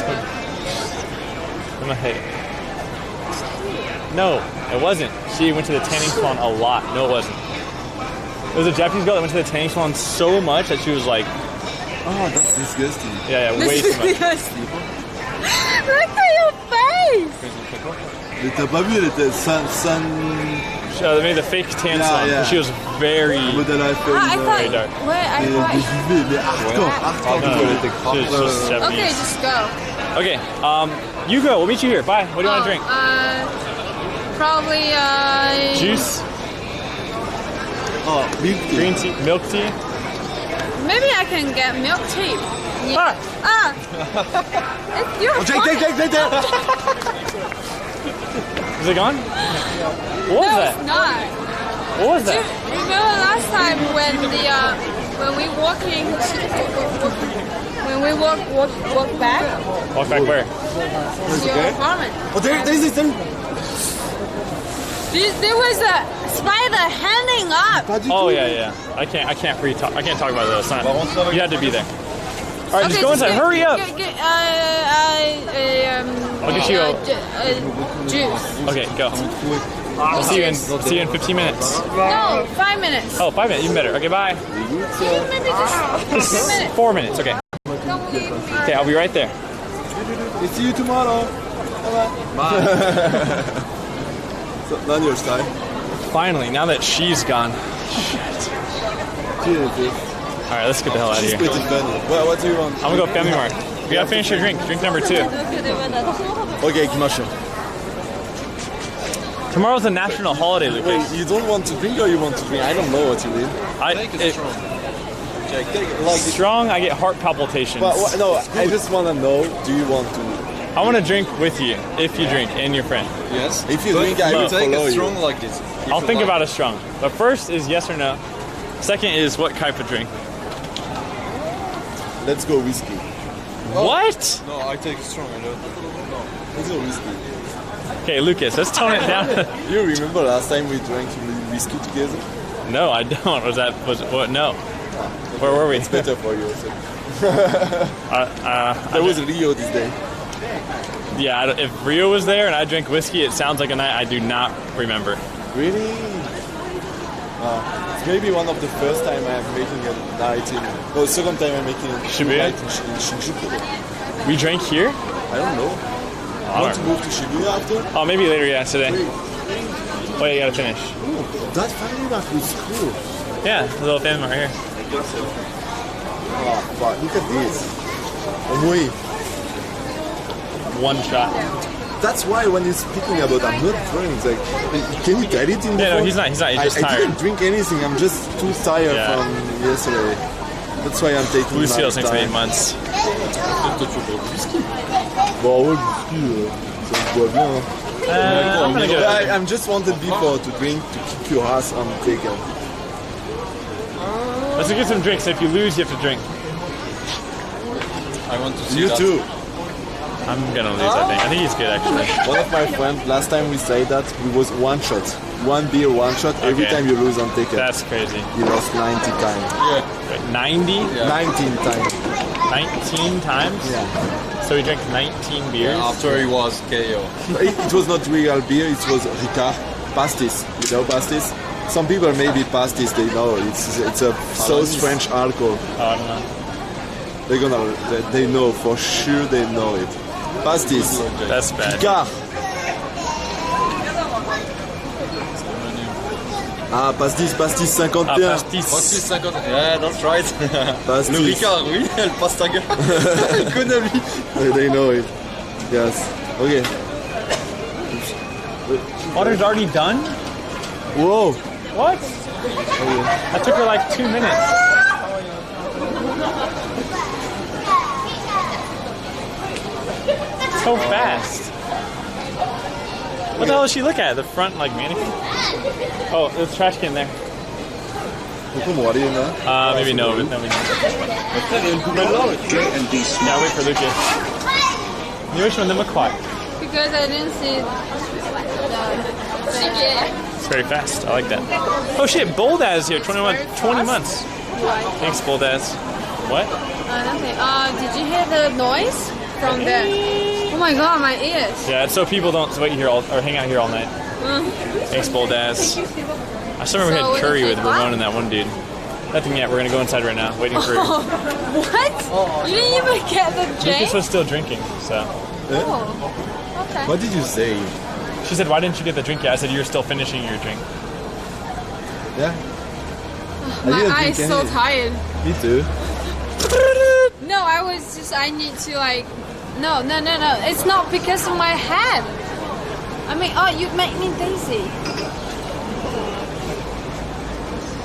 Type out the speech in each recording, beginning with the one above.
I'm gonna hate it. No, it wasn't. She went to the tanning salon a lot. No, it wasn't. It was a Japanese girl that went to the tanning salon so much that she was like, oh, that's disgusting. Yeah, way too much. Look at your face! Mais t'as pas vu, elle était sans... They made the fake tan salon. Yeah. She was very, I thought, very dark. wait, I thought... She was just Japanese. Okay, just go. Okay, you go. We'll meet you here. Bye. What do you want to drink? Probably, Juice? Oh, milk tea. Green tea? Milk tea? maybe I can get milk tea. Yeah. You're Take. Is it gone? What was No, that? it's not. What was that? Remember last time when we walk back? Walk back where? To your apartment. Oh, there's this thing. There was a spider hanging up. Oh yeah. I can't talk about that. It's not. You had to be there. All right, just go inside. Hurry up. I'll get you juice. Okay, go. I'll see you in 15 minutes. No, 5 minutes. Oh, 5 minutes. Even better. Okay, bye. Maybe just 2 minutes. 4 minutes. Okay. Don't leave me. Okay, I'll be right there. We'll see you tomorrow. Bye. So, now your style. Finally, now that she's gone. Cheers. All right, let's get the hell out of She's here. pretty funny. What do you want? I'm gonna go Family Mart. You gotta finish your drink. Drink number 2. Okay, Kimasho. Tomorrow's a national holiday, Lucas. Wait, you don't want to drink or you want to drink? I don't know what you mean. Strong, I get heart palpitations. But, no, I just want to know, do you want to... I want to drink with you, if you drink, and your friend. Yes. If you drink, I will take follow a you. strong like this. I'll think about a strong. But first is yes or no. Second is what type of drink. Let's go whiskey. What? No, I take strong. I don't. Let's go whiskey. Okay, Lucas, let's tone it down. You remember last time we drank whiskey together? No, I don't. Was what? No. Where were we? It's better for you. So. There was Rio this day. Yeah, if Rio was there and I drank whiskey, it sounds like a night I do not remember. Really? It's maybe one of the first time I'm making a night in... Well, second time I'm making a Shibuya? night in Shinjuku. We drank here? I don't know. Want to move to Shibuya after? Oh, maybe later, yeah, today. Wait. Wait, you gotta finish. Ooh, that family mart was cool. Yeah, the little family mart here. Oh, fuck, look at this. Omoi. One shot. That's why when he's speaking about I'm not drunk, it's like, can you get it in the Yeah, no, phone? he's not, he's just I tired. didn't drink anything, I'm just too tired from yesterday. That's why I'm taking Blue my Seals next to 8 time. months. Bon, ouais, whisky, ça se boit bien. I'm gonna get it. I'm just wanted before to drink to kick your ass on taken. Let's get some drinks. If you lose, you have to drink. I want to see You that. too. I'm gonna lose, I think. I think he's good, actually. One of my friends, last time we said that, he was one shot. One beer, one shot, every Okay. time you lose on taken. That's crazy. He lost 90 times. Yeah. Wait, 90? Yeah. 19 times. 19 times? Yeah. So he drank 19 beers? After he was KO. It was not real beer, it was Ricard. Pastis. You know pastis? Some people maybe pastis, they know. It's a South French alcohol. Oh, I don't know. They know, for sure they know it. Pastis. That's bad. Ricard. Ah, pastis 51. Ah, pastis. 50. Yeah, that's right. Pastis. Le Ricard, oui, elle passe ta gueule. Elle connaît lui. They know it. Yes. Okay. Water's already done? Whoa. What? That took her like 2 minutes. So fast. What the hell does she look at? The front, like, mannequin? Oh, there's a trash can there. Maybe no, but no, we know. Yeah, wait for Lucas. You wish one of them were quiet. Because I didn't see It's very fast. I like that. Oh shit, Boldaz is here. 20 months. Thanks, Boldaz. What? nothing. Did you hear the noise? from there. Oh my god, my ears. Yeah, it's so people don't wait here or hang out here all night. Thanks, bold ass. I still remember we had curry with Ramon and that one dude. Nothing yet. We're gonna go inside right now, waiting for. What? You didn't even get the drink? Lucas was still drinking, so. Oh, okay. What did you say? She said, "Why didn't you get the drink yet?" I said, "You're still finishing your drink." Yeah. My eyes so tired. Me too. No, I need to like. No. It's not because of my head. I mean, oh, you make me dizzy.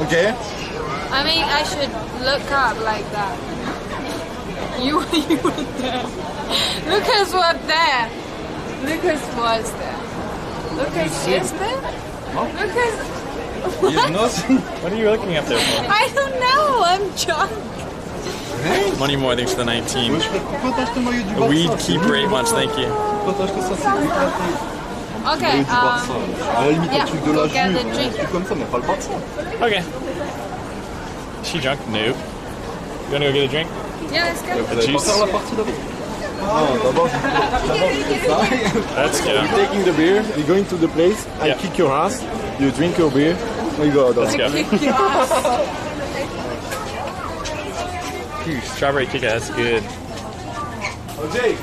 Okay. I mean, I should look up like that. You were there. Lucas was there. Lucas was there. Lucas is there? Lucas. What are you looking up there for? I don't know. I'm drunk. Money more, thanks for the 19. A weed keeper 8 months, thank you. Okay. Yeah. Go get the drink. Okay. Is she drunk? Nope. You wanna go get a drink? Yeah, let's go. A juice? Let's go. You're taking the beer, you're going to the place, I Yeah. kick your ass, you drink your beer, we go. Let's go. Kick your ass. Ooh, strawberry kick, that's good. Okay.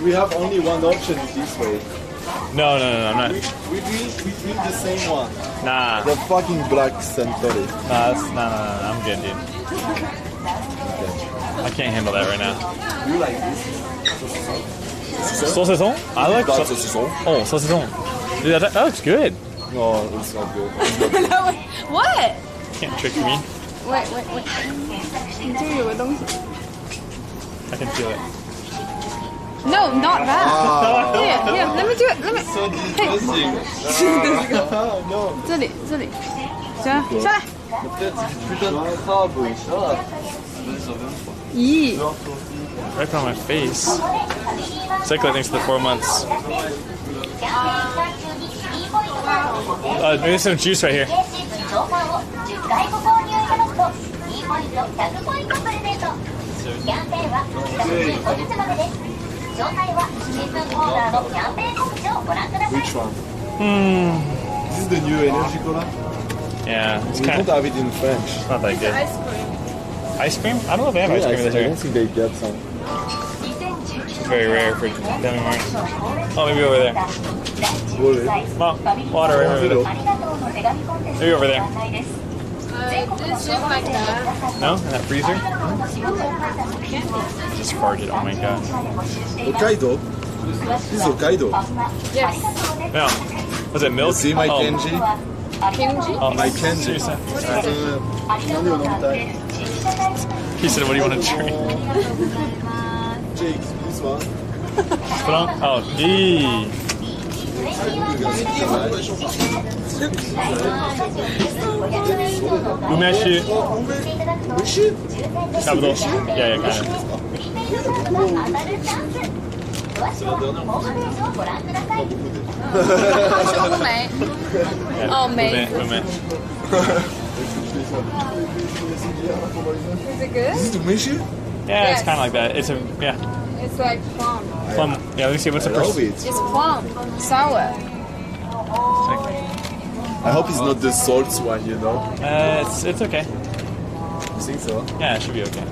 We have only one option this way. No, I'm not. We drink the same one. Nah. The fucking black Centauri. Nah, I'm good, dude. I can't handle that right now. You like this? Saucisson? I like Black saucisson. Oh, saucisson. Dude, that looks good. No, it's not good. What? Can't trick me. Wait. 你这里有个东西。 I can feel it. No, not that. Here, let me do it. Let me. Hey. No. 这里。下来。咦。 Right on my face. Cycling thanks for the 4 months. There's some juice right here. Which one? This is the new energy cola? Yeah, it's We kind don't of have it in French. not that good. Ice cream. Ice cream? I don't know if they have ice cream in this I area. don't think they get some. It's very rare for Demi Martin. Oh, maybe over there. Really? Oh, water right over there. Maybe over there. This is like that. No? In that freezer? Just farted. Oh my god. Hokkaido? This is Hokkaido. Yes. No. Was it milk? See my oh. Kenji? Kimchi? Oh, My Kenji. seriously? Jake, He said, what do you want to drink? this one. Put on? Oh, gee. Umeshi. Capital. Yeah, kind of. Oh, May. Ume. Is it good? This is the Mishi? Yeah, it's Yes. kind of like that. It's a, yeah. It's like plum. Plum. Yeah, let me see. What's I the love first? it. It's plum. Sour. I hope it's not the salt one, you know? It's okay. I think so. Yeah, it should be okay.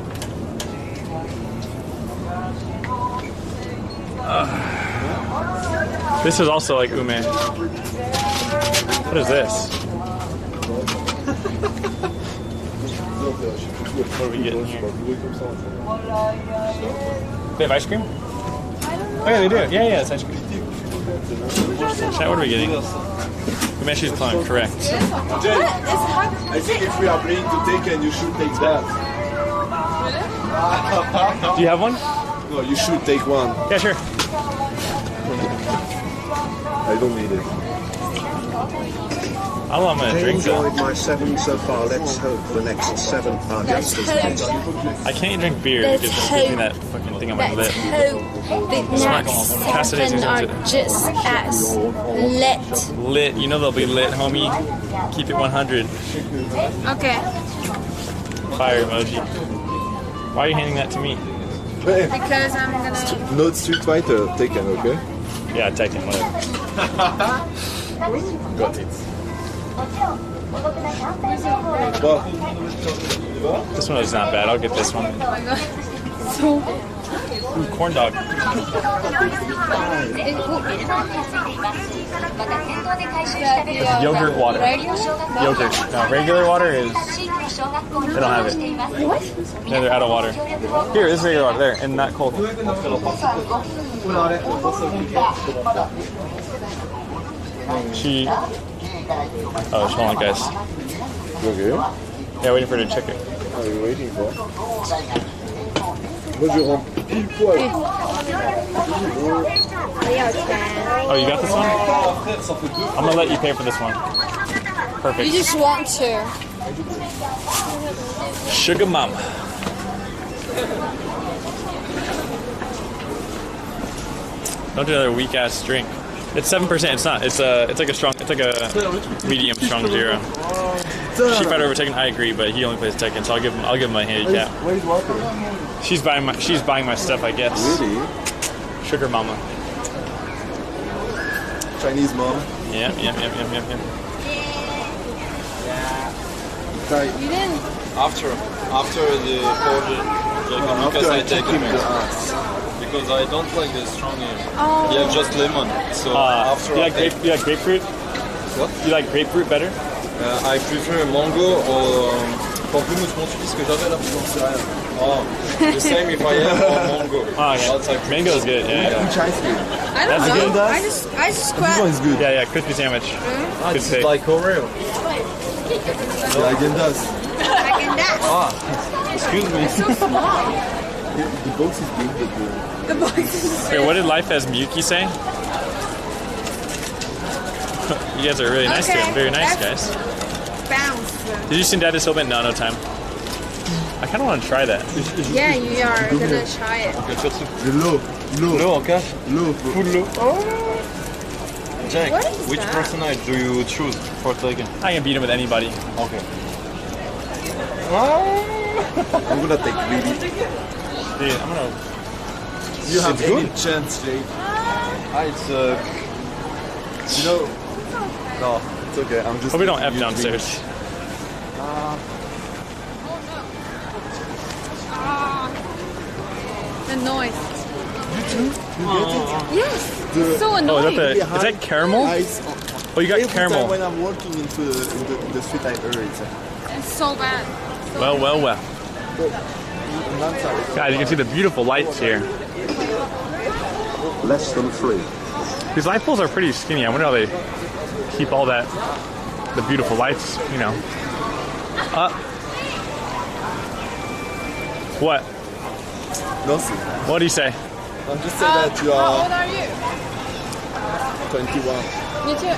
This is also like ume. What is this? What are we getting here? They have ice cream? Oh yeah, they do. Yeah, it's ice cream. Chat, what are we getting? Umeshi's plum, correct. Jay, I think if we are playing to Taken, you should take that. Do you have one? No, you should take one. Yeah, sure. I don't need it. I don't know, I'm gonna drink though. enjoyed my 7 so far. Let's hope the next 7 are just as nice. I can't drink beer Let's because I'm hope. keeping that fucking thing on my lip. hope the next Cassidy's 7 are into- just as lit. Lit, you know they'll be lit, homie. Keep it 100. Okay. Fire emoji. Why are you handing that to me? Hey, because I'm gonna. not Street Fighter, Taken, okay? Yeah, Tekken, whatever. Got it. This one is not bad. I'll get this one. Oh my god. So. Ooh, corn dog. Yogurt water. Yogurt. No, regular water is. They don't have it. What? Yeah, they're out of water. Here, this is regular water. There, and not cold. She. Oh, hold on, guys. Okay. Yeah, waiting for her to check it. What are you waiting for? Moi je rentre pile poil. Oh, you got this one? I'm gonna let you pay for this one. Perfect. You just want to. Sugar Mama. Don't do another weak ass drink. It's 7%. It's not. It's like a strong. It's like a medium strong zero. She fight over Tekken. I agree, but he only plays Tekken, so I'll give him a handicap. Where's water? She's buying my stuff, I guess. Really? Sugar Mama. Chinese mom. Yeah. You didn't. After the order, because I take it because I don't like the strong. Yeah, just lemon. So after you like grapefruit? What? You like grapefruit better? I prefer mango or pamplemousse. Mon ce que j'avais là, j'en sais rien. Oh, the same if I have mango. Mango is good. Yeah. Chinese food. I don't That's know. good. I just This scratch. one is good. Yeah. Crispy sandwich. Good It's take. like Oreo. Yeah, Agendas. Excuse me. The box is big, but The box is Wait, what did Life as Miyuki say? You guys are really nice to him. Very nice, guys. bounce. Did you send Dad to Soulmate? No time. I kind of want to try that. Yeah, you are gonna try it. the low. L'eau en cash. Low. Full l'eau. Jack, What is which that? personage do you choose for Tekken? I can beat him with anybody. Okay. I'm gonna take greedy. Dude, I'm gonna. You have It's any good. chance, Jake? It's You know? No, it's okay. I'm just. Hope we don't making F you downstairs. The noise. drink. You get it? Yes. The- It's so Oh, annoying. is that caramel? Ice. Oh, you got Every caramel. time when I'm walking into the street, I hear it. It's so bad. Well. But not sorry. Guys, you can see the beautiful lights here. Less than 3. These light poles are pretty skinny. I wonder how they keep all that, the beautiful lights, you know. What? Nothing. What do you say? I'm just saying that you How old are are you? 21. Me too.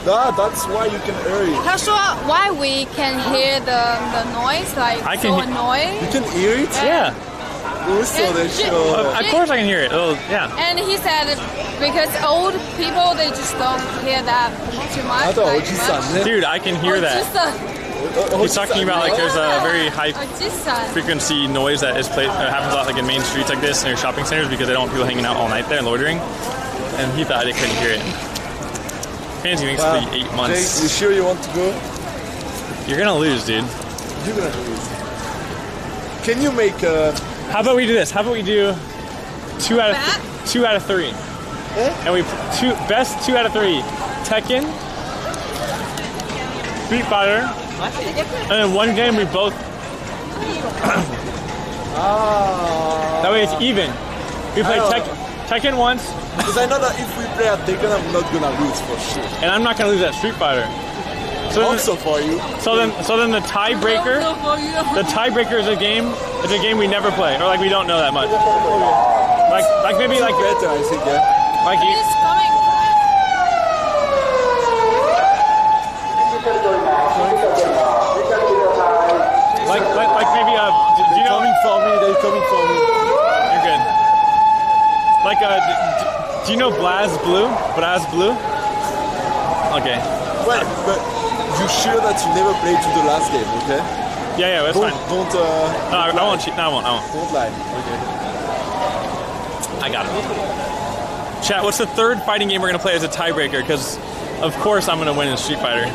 That's why you can hear it. 他说 why we can hear the noise like I can so he- annoying. You can hear it? Yeah. Also, they show. Of course I can hear it. Oh, yeah. And he said because old people they just don't hear that too much. Attends, like, Oji-san, much. ne? Dude, I can hear that. He's talking about like there's a very high Oji-san. frequency noise that is played that happens a lot like in main streets like this near shopping centers because they don't want people hanging out all night there and loitering. And he thought I couldn't hear it. Fancy thinks Wow. it'll be 8 Jake, months. you sure you want to go? You're gonna lose, dude. You're gonna do it. Can you make a... How about we do this? How about we do 2 out of 3, and we best 2 out of 3. Tekken, Street Fighter, and then one game we both. That way it's even. We play Tekken once, Because I know that if we play at Taken, I'm not gonna lose for sure. and I'm not gonna lose at Street Fighter. So Also for you. then the tiebreaker. The tiebreaker is a game. It's a game we never play, or like we don't know that much. Like maybe like Better, I think, yeah. like you. He's coming. Like maybe do you know? Coming for me, they're coming for me. You're good. Like do you know Blaz Blue? Blaz Blue? Okay. Well, but you sure that you never played to the last game, okay? Yeah, that's Don't, fine. don't, No, I won't cheat. No, I won't. don't lie, okay? I got it. Chat, what's the third fighting game we're gonna play as a tiebreaker? Because of course I'm gonna win in Street Fighter.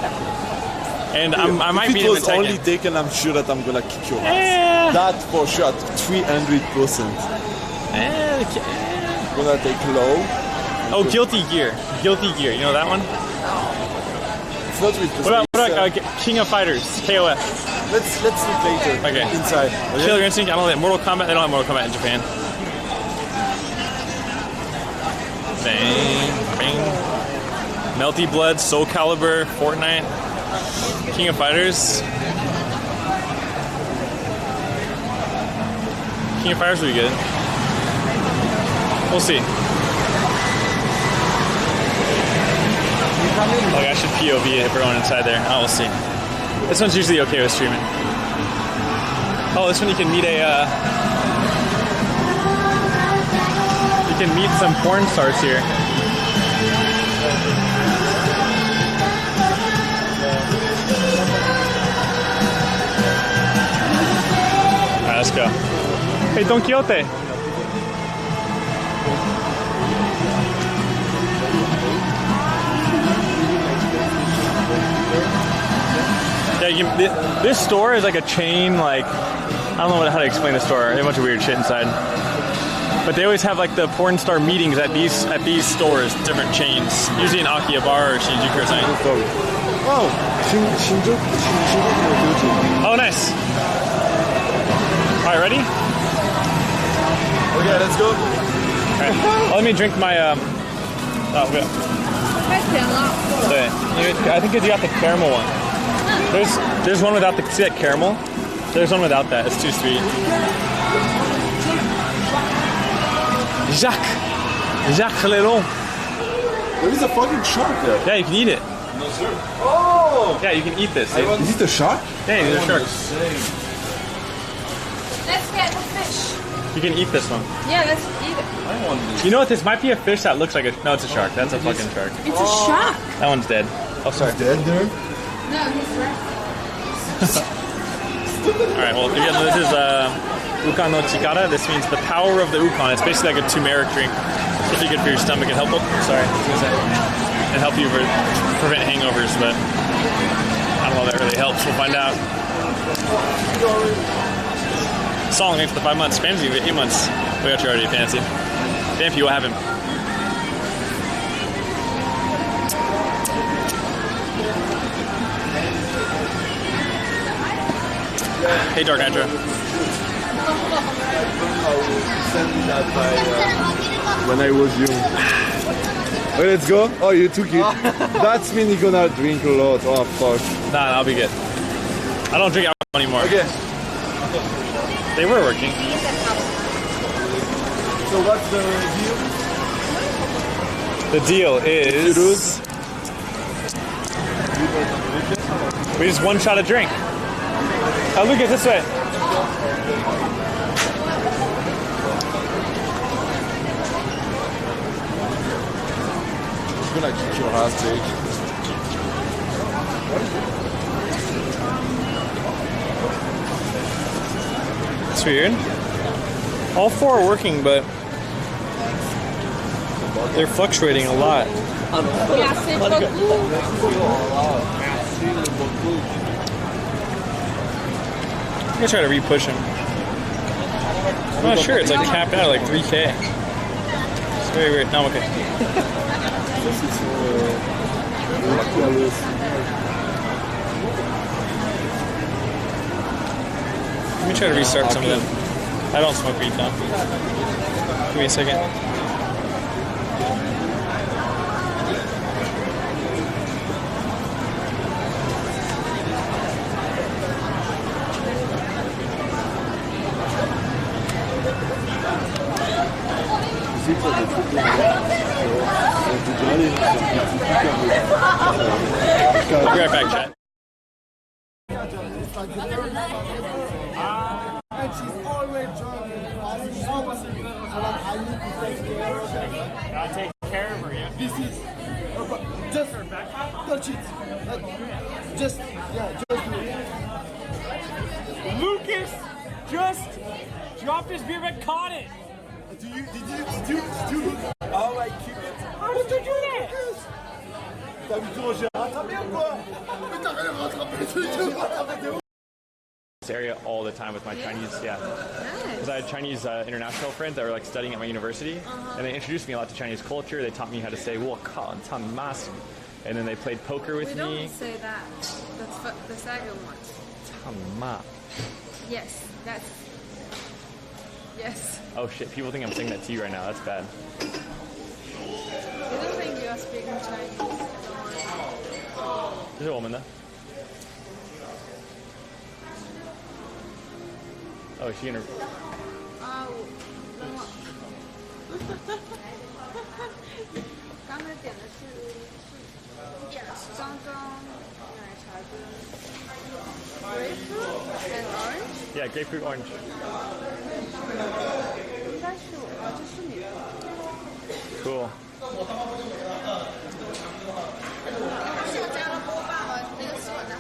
And I might be in the Tekken. If it was only Tekken, I'm sure that I'm gonna kick your ass. Yeah. That for sure, 300%. Gonna take low. Oh, Guilty Gear. Guilty Gear. You know that one? It's not with the What about King of Fighters? KOF. Let's look later. Okay. Inside. Okay? Killer Instinct. I don't know. Mortal Kombat. They don't have Mortal Kombat in Japan. Bang, bang. Melty Blood, Soul Calibur, Fortnite, King of Fighters. King of Fighters will be good. We'll see. Like I should POV everyone inside there. Oh, we'll see. This one's usually okay with streaming. Oh, this one you can meet you can meet some porn stars here. Alright, let's go. Hey, Don Quixote. Yeah, this store is like a chain, like, I don't know how to explain the store. There's a bunch of weird shit inside. But they always have like the porn star meetings at these stores, different chains. Usually in Akihabara or Shinjuku or something. Oh, Shinjuku. Oh, nice. All right, ready? Okay, let's go. All right. Well, let me drink my. Oh, yeah. I think you got the caramel one. There's one without the. See that caramel? There's one without that. It's too sweet. Jacques Lelon. There is a fucking shark there. Yeah, you can eat it. No, sir. Oh! Yeah, you can eat this. Is it a shark? Yeah, these are sharks. Let's get the fish. You can eat this one. Yeah, let's eat it. I want this. You know what? This might be a fish that looks like a. No, it's a shark. That's a fucking shark. It's a shark. That one's dead. Oh, sorry. Dead there? No, he's right. All right. Well, again, this is Ukan no Chikara. This means the power of the Ukan. It's basically like a turmeric drink. It's pretty good for your stomach and help. Sorry, and help you prevent hangovers. But I don't know if that really helps. We'll find out. Song, thanks for the 5 months. Fancy, 8 months. We got you already, Fancy. Fancy, what happened? Hey, Dark Nitro. When I was young. Okay, let's go. Oh, you took it. That's mean you're gonna drink a lot. Oh, fuck. Nah, I'll be good. I don't drink alcohol anymore. Okay. They were working. So what's the deal? The deal is... we just one shot a drink. Oh, Lucas, this way. I'm gonna kick your ass, Jake. It's weird. All four are working, but they're fluctuating a lot. Merci beaucoup. I'm gonna try to re-push him. I'm not sure. It's like capped out at like 3K. It's very weird. No, I'm okay. Let me try to restart some of them. I don't smoke weed now. Give me a second. I'll be right back, chat. And she's always jogging. Gotta take care of her, yeah. This is just touch it. Just do it. Lucas just dropped his beer but caught it. Did you Ah ouais, keep it. How did you do that? T'as vu comment j'ai rattrapé ou quoi? Mais t'as rien rattrapé, tu rattrapé de ouf. This area all the time with my Chinese, because I had Chinese international friends that were like studying at my university, and they introduced me a lot to Chinese culture. They taught me how to say "wo kao" and "tan mas," and then they played poker with We me. don't say that. That's the second one. Tan ma. Yes, that's. Yes. Oh shit! People think I'm saying that to you right now. That's bad. They don't think you are speaking Chinese. 这是我们的。Oh, is she gonna? 啊，等我。刚才点的是刚刚奶茶跟 grapefruit and orange。 Yeah, grapefruit orange. 应该是我，啊，这是你的。 Cool. 是我加了波霸和那个是我的。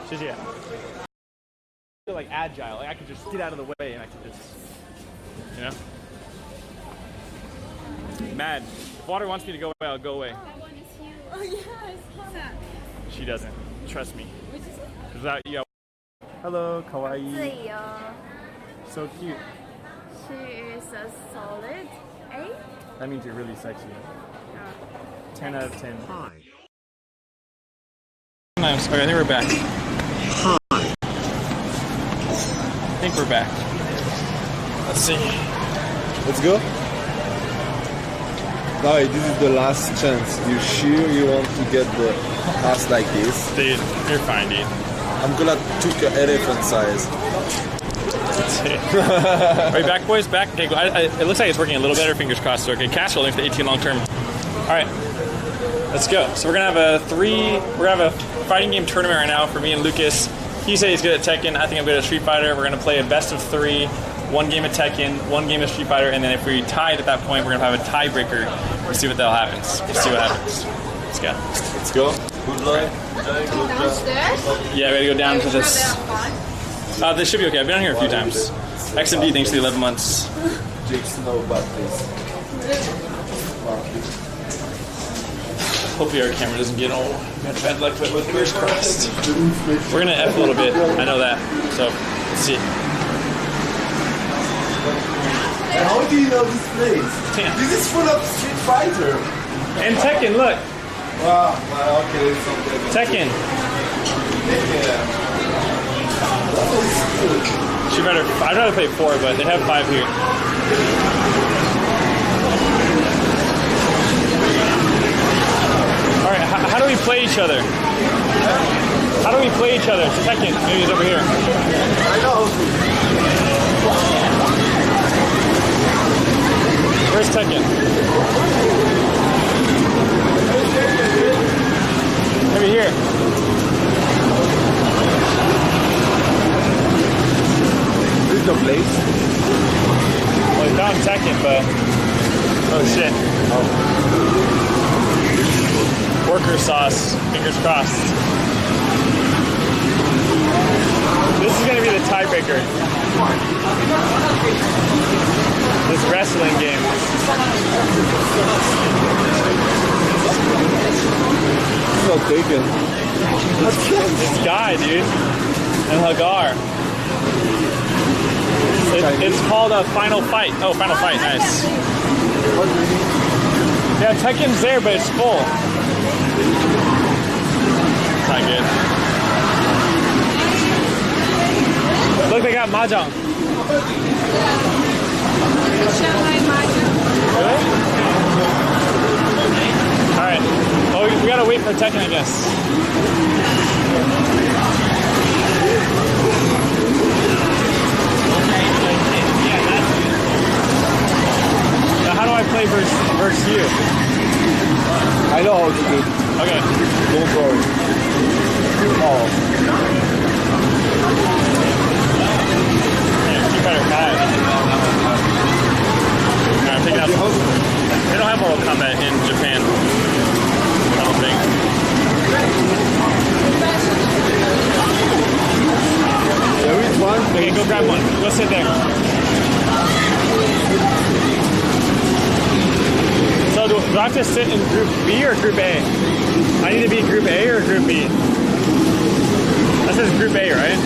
谢谢。Like agile, like I could just get out of the way and I could just, you know. Mad. If water wants me to go away, I'll go away. Oh yeah, I saw that. She doesn't. Trust me. Without you. Hello, kawaii. So cute. She is a solid 8. That means you're really sexy. 10 out of 10. Hi. Nice. Okay, I think we're back. I think we're back. Let's see. Let's go. No, this is the last chance. You sure you want to get the ass like this? Dude, you're fine, dude. I'm gonna take an elephant size. Are you back, boys? Back? Okay, it looks like it's working a little better. Fingers crossed. Okay, cash rolling for the 18 long term. All right, let's go. So we're gonna have a fighting game tournament right now for me and Lucas. He said he's good at Tekken. I think I'm good at Street Fighter. We're gonna play a best of 3. 1 game of Tekken, 1 game of Street Fighter, and then if we tied at that point, we're gonna have a tiebreaker. We'll see what the hell happens. We'll see what happens. Let's go. Let's go. Good luck. Downstairs? Yeah, we gotta go down to this. This should be okay. I've been on here a few times. XMD, thanks to the 11 months. Jake's no butt, please. Hopefully our camera doesn't get old. Got bad luck with fingers crossed. We're gonna F a little bit. I know that. So let's see. How do you know this place? Yeah. This is full of Street Fighter. And Tekken, look. Wow, okay, it's okay. Tekken. She better. I'd rather play 4, but they have 5 here. All right, how do we play each other? How do we play each other? Tekken, maybe it's over here. I know. Where's Tekken? Maybe here. This is the place. Well, we found Tekken, but oh shit. Worker sauce. Fingers crossed. This is gonna be the tiebreaker. This wrestling game. It's not taken. This guy, dude, and Hagar. It's called a Final Fight. Oh, Final Fight, nice. Yeah, Tekken's there, but it's full. Not good. Look, they got Mahjong. Shanghai Mahjong. Really? Alright. Oh, we gotta wait for Tekken, I guess. Now, how do I play versus you? I know how to do it. Okay. Don't worry. Oh. Yeah, Street Fighter 5. Alright, I'm taking out. They don't have Mortal Kombat in Japan. I don't think. There is one. Okay, go grab one. Go sit there. have to sit in group B or group A? I need to be group A or group B? That says group A, right?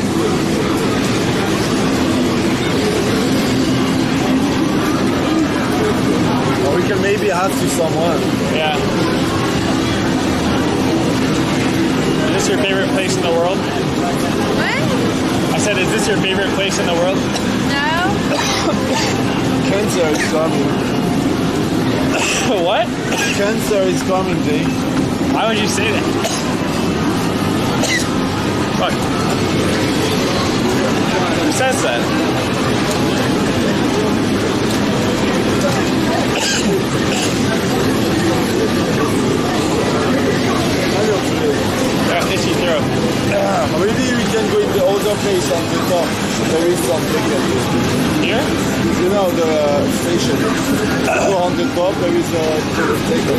Or we can maybe ask you someone. Yeah. Is this your favorite place in the world? What? I said, is this your favorite place in the world? No. Cancer is coming. What? Cancer is coming, Jake. Why would you say that? Fuck. Who says that? Yeah, itchy throat. Maybe we can go in the other place on the top. There is something like this. Here? You know, the station. Go on the top, there is a station.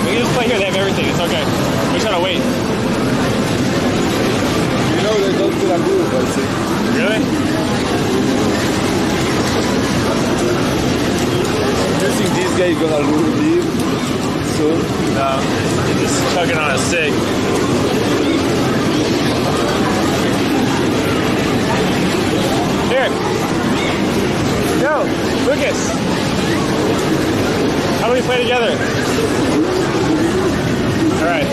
We can just play here, they have everything, it's okay. We just gotta wait. You know, they don't do a move, I think. Really? Do you think this guy is gonna leave soon? No, he's just tugging on a stick. Here. Go, Lucas. How do we play together? All right.